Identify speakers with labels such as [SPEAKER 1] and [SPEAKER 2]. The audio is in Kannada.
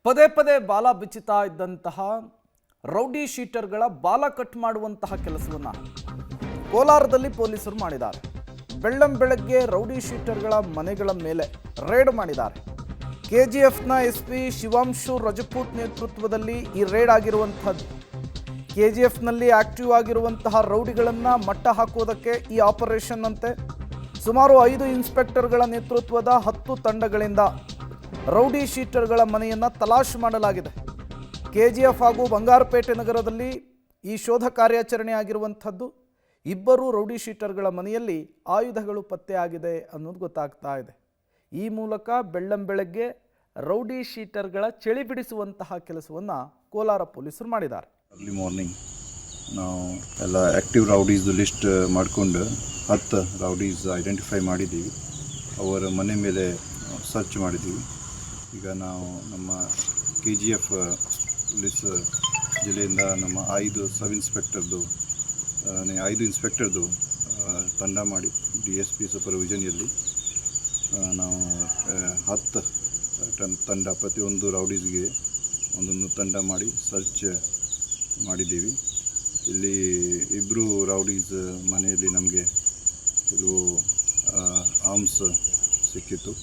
[SPEAKER 1] ಪದೇ ಪದೇ ಬಾಲ ಬಿಚ್ಚುತ್ತಾ ಇದ್ದಂತಹ ರೌಡಿ ಶೀಟರ್ಗಳ ಬಾಲ ಕಟ್ ಮಾಡುವಂತಹ ಕೆಲಸವನ್ನು ಕೋಲಾರದಲ್ಲಿ ಪೊಲೀಸರು ಮಾಡಿದ್ದಾರೆ. ಬೆಳ್ಳಂಬೆಳಗ್ಗೆ ರೌಡಿ ಶೀಟರ್ಗಳ ಮನೆಗಳ ಮೇಲೆ ರೇಡ್ ಮಾಡಿದ್ದಾರೆ. ಕೆಜಿಎಫ್ನ ಎಸ್ಪಿ ಶಿವಾಂಶು ರಜಪೂತ್ ನೇತೃತ್ವದಲ್ಲಿ ಈ ರೇಡ್ ಆಗಿರುವಂಥದ್ದು. ಕೆಜಿಎಫ್ನಲ್ಲಿ ಆಕ್ಟಿವ್ ಆಗಿರುವಂತಹ ರೌಡಿಗಳನ್ನು ಮಟ್ಟ ಹಾಕುವುದಕ್ಕೆ ಈ ಆಪರೇಷನ್ ಅಂತೆ ಸುಮಾರು 5 ಇನ್ಸ್ಪೆಕ್ಟರ್ಗಳ ನೇತೃತ್ವದ 10 ತಂಡಗಳಿಂದ ರೌಡಿ ಶೀಟರ್ಗಳ ಮನೆಯನ್ನು ತಲಾಶ್ ಮಾಡಲಾಗಿದೆ. ಕೆಜಿಎಫ್ ಹಾಗೂ ಬಂಗಾರಪೇಟೆ ನಗರದಲ್ಲಿ ಈ ಶೋಧ ಕಾರ್ಯಾಚರಣೆ ಆಗಿರುವಂಥದ್ದು. ಇಬ್ಬರು ರೌಡಿ ಶೀಟರ್ಗಳ ಮನೆಯಲ್ಲಿ ಆಯುಧಗಳು ಪತ್ತೆಯಾಗಿದೆ ಅನ್ನೋದು ಗೊತ್ತಾಗ್ತಾ ಇದೆ. ಈ ಮೂಲಕ ಬೆಳ್ಳಂಬೆಳಗ್ಗೆ ರೌಡಿ ಶೀಟರ್ಗಳ ಚಳಿ ಬಿಡಿಸುವಂತಹ ಕೆಲಸವನ್ನು ಕೋಲಾರ ಪೊಲೀಸರು ಮಾಡಿದ್ದಾರೆ.
[SPEAKER 2] ಅರ್ಲಿ ಮಾರ್ನಿಂಗ್ ನಾವು ಎಲ್ಲ ಆ್ಯಕ್ಟಿವ್ ರೌಡೀಸ್ದು ಲಿಸ್ಟ್ ಮಾಡಿಕೊಂಡು 10 ರೌಡೀಸ್ ಐಡೆಂಟಿಫೈ ಮಾಡಿದ್ದೀವಿ. ಅವರ ಮನೆ ಮೇಲೆ ಸರ್ಚ್ ಮಾಡಿದ್ದೀವಿ. ಈಗ ನಾವು ನಮ್ಮ KGF ಪೊಲೀಸ್ ಜಿಲ್ಲೆಯಿಂದ ನಮ್ಮ 5 ಸಬ್ ಇನ್ಸ್ಪೆಕ್ಟರ್ದು 5 ಇನ್ಸ್ಪೆಕ್ಟರ್ದು ತಂಡ ಮಾಡಿ DSP ಸೂಪರ್ವಿಷನ್ನಲ್ಲಿ ನಾವು 10 ತಂಡ ಪ್ರತಿಯೊಂದು ರೌಡೀಸ್ಗೆ ಒಂದೊಂದು ತಂಡ ಮಾಡಿ ಸರ್ಚ್ ಮಾಡಿದ್ದೀವಿ. ಇಲ್ಲಿ 2 ರೌಡೀಸ್ ಮನೆಯಲ್ಲಿ ನಮಗೆ ಇದು ಆರ್ಮ್ಸ್ ಸಿಕ್ಕಿತ್ತು.